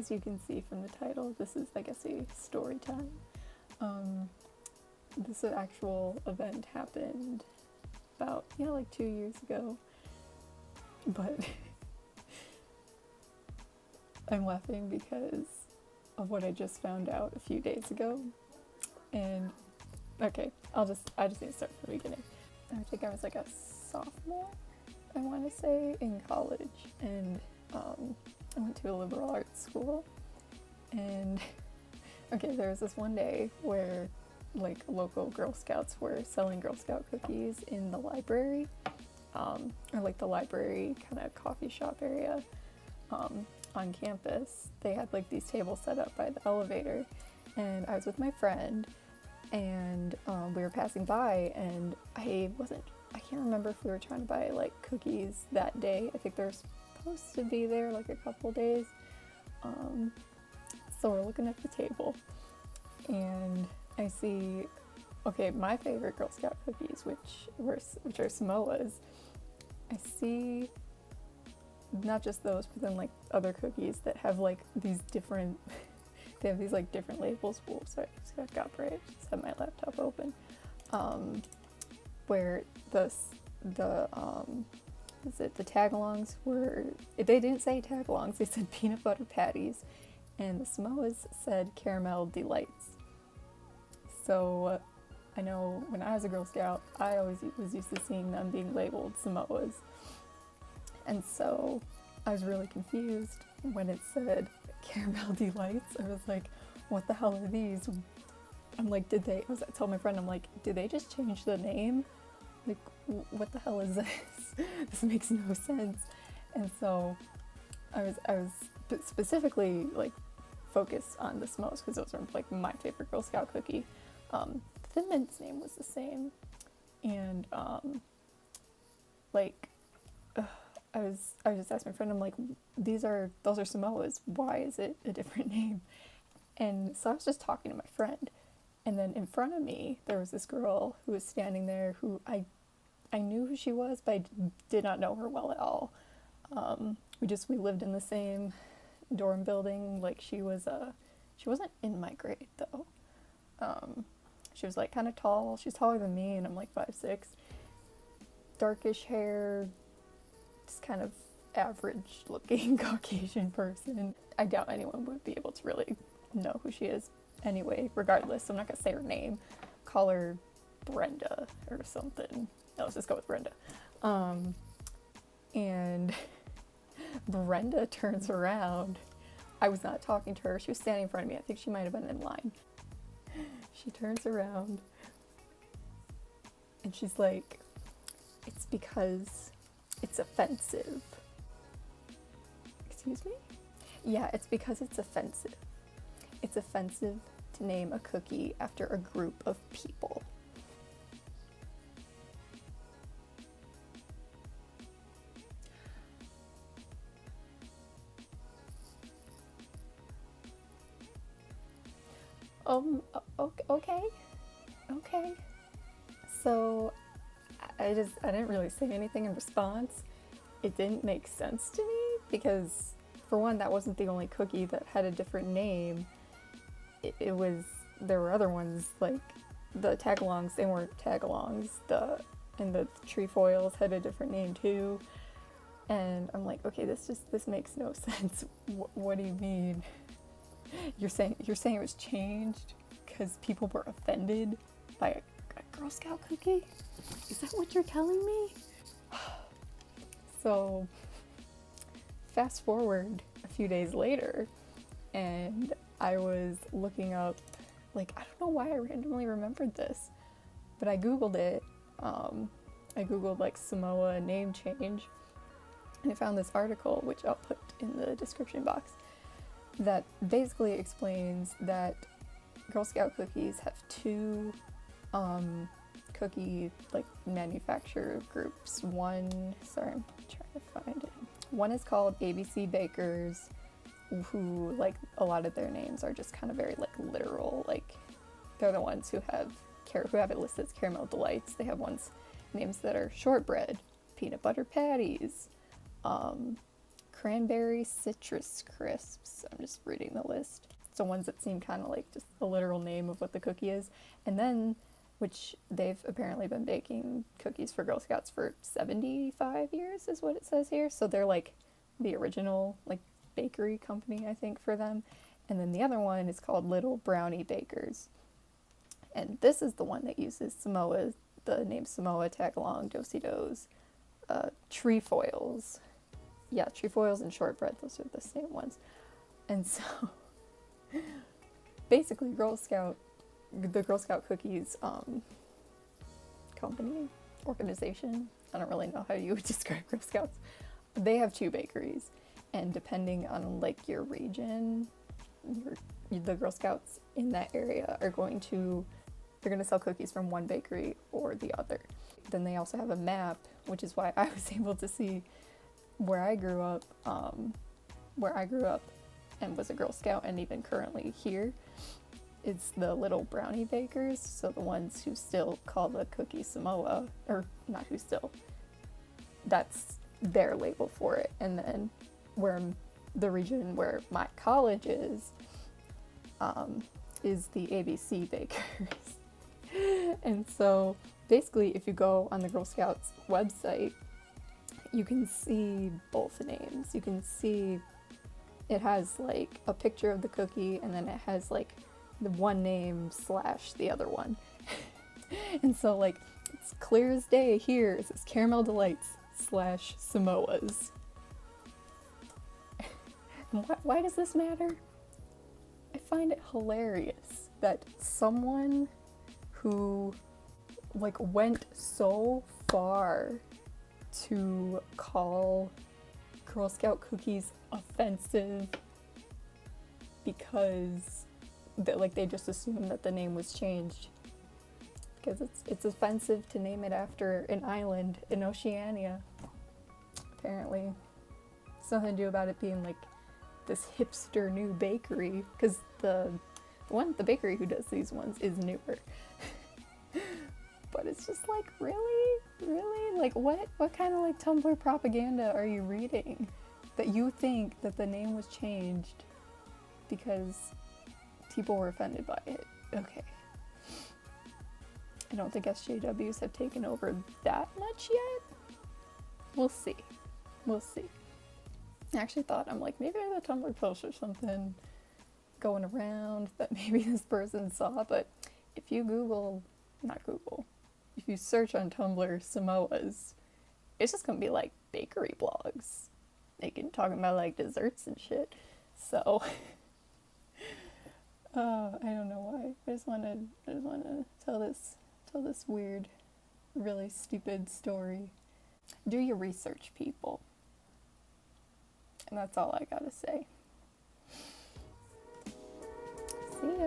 as you can see from the title, this is, I guess, a story time. This actual event happened about, like 2 years ago, but I'm laughing because of what I just found out a few days ago. And okay, I just need to start from the beginning. I think I was like a sophomore, I want to say, in college, and I went to a liberal arts school. And okay, there was this one day where like local Girl Scouts were selling Girl Scout cookies in the library, or like the library kind of coffee shop area on campus. They had like these tables set up by the elevator, and I was with my friend, and we were passing by, and I can't remember if we were trying to buy like cookies that day. I think they're supposed to be there like a couple days. So we're looking at the table, and I see, okay, my favorite Girl Scout cookies, which are Samoas. I see not just those, but then like other cookies that have like these different, they have these like different labels. Whoa, sorry, I just got copyright. I just had my laptop open. Where the tagalongs were, they didn't say tagalongs, they said peanut butter patties, and the Samoas said caramel delights. So I know when I was a Girl Scout, I always was used to seeing them being labeled Samoas. And so I was really confused when it said caramel delights. I was like, what the hell are these? I'm like, I told my friend, I'm like, did they just change the name? Like, what the hell is this? This makes no sense. And so I was specifically like focused on the Samoas because those are like my favorite Girl Scout cookie. Thin Mint's name was the same, and I was just asking my friend, I'm like, those are Samoas. Why is it a different name? And so I was just talking to my friend, and then in front of me there was this girl who was standing there who I knew who she was, but I did not know her well at all. We lived in the same dorm building. Like she wasn't in my grade though. She was like kind of tall. She's taller than me, and I'm like 5'6". Darkish hair, just kind of average looking Caucasian person. I doubt anyone would be able to really know who she is anyway, regardless. I'm not gonna say her name. Call her Brenda or something. No, let's just go with Brenda. And Brenda turns around. I was not talking to her. She was standing in front of me. I think she might have been in line. She turns around and she's like, it's because it's offensive. Excuse me? Yeah, it's because it's offensive. It's offensive to name a cookie after a group of people. Okay. So I didn't really say anything in response. It didn't make sense to me because, for one, that wasn't the only cookie that had a different name. There were other ones, like the tagalongs. They weren't tagalongs. And the trefoils had a different name too. And I'm like, okay, this makes no sense. What do you mean? You're saying it was changed because people were offended by a Girl Scout cookie? Is that what you're telling me? So fast forward a few days later, and I was looking up, like, I don't know why I randomly remembered this, but I googled it. I googled like Samoa name change, and I found this article, which I'll put in the description box, that basically explains that Girl Scout cookies have two cookie like manufacturer groups. I'm trying to find it. One is called ABC Bakers, who, like, a lot of their names are just kind of very like literal. Like, they're the ones who have it listed as caramel delights. They have names that are shortbread, peanut butter patties, cranberry citrus crisps. I'm just reading the list. So ones that seem kind of like just the literal name of what the cookie is. And then, which they've apparently been baking cookies for Girl Scouts for 75 years is what it says here. So they're like the original like bakery company, I think, for them. And then the other one is called Little Brownie Bakers. And this is the one that uses Samoa, the name Samoa, tag-along, do-si-dos, trefoils. Yeah, trefoils and shortbread, those are the same ones. And so, basically, the Girl Scout Cookies company, organization, I don't really know how you would describe Girl Scouts. They have 2 bakeries, and depending on like your region, the Girl Scouts in that area are going to sell cookies from one bakery or the other. Then they also have a map, which is why I was able to see where I grew up and was a Girl Scout, and even currently here, it's the Little Brownie Bakers, so the ones who still call the cookie Samoa, or not who still, that's their label for it. And then where the region where my college is the ABC Bakers. And so basically, if you go on the Girl Scouts website, you can see both names. You can see it has like a picture of the cookie, and then it has like the one name / the other one. And so like it's clear as day here. It says Caramel Delights / Samoas. And why does this matter? I find it hilarious that someone who like went so far to call Girl Scout cookies offensive because they just assumed that the name was changed, because it's offensive to name it after an island in Oceania. Apparently, something to do about it being like this hipster new bakery, because the bakery who does these ones is newer. But it's just like, really? Like, what kind of like Tumblr propaganda are you reading that you think that the name was changed because people were offended by it? Okay. I don't think SJWs have taken over that much yet. We'll see. I actually thought, I'm like, maybe I have a Tumblr post or something going around that maybe this person saw, but if you if you search on Tumblr Samoas, it's just gonna be like bakery blogs. They can talk about like desserts and shit. So I don't know why. I just wanna tell this weird, really stupid story. Do your research, people. And that's all I gotta say. See ya.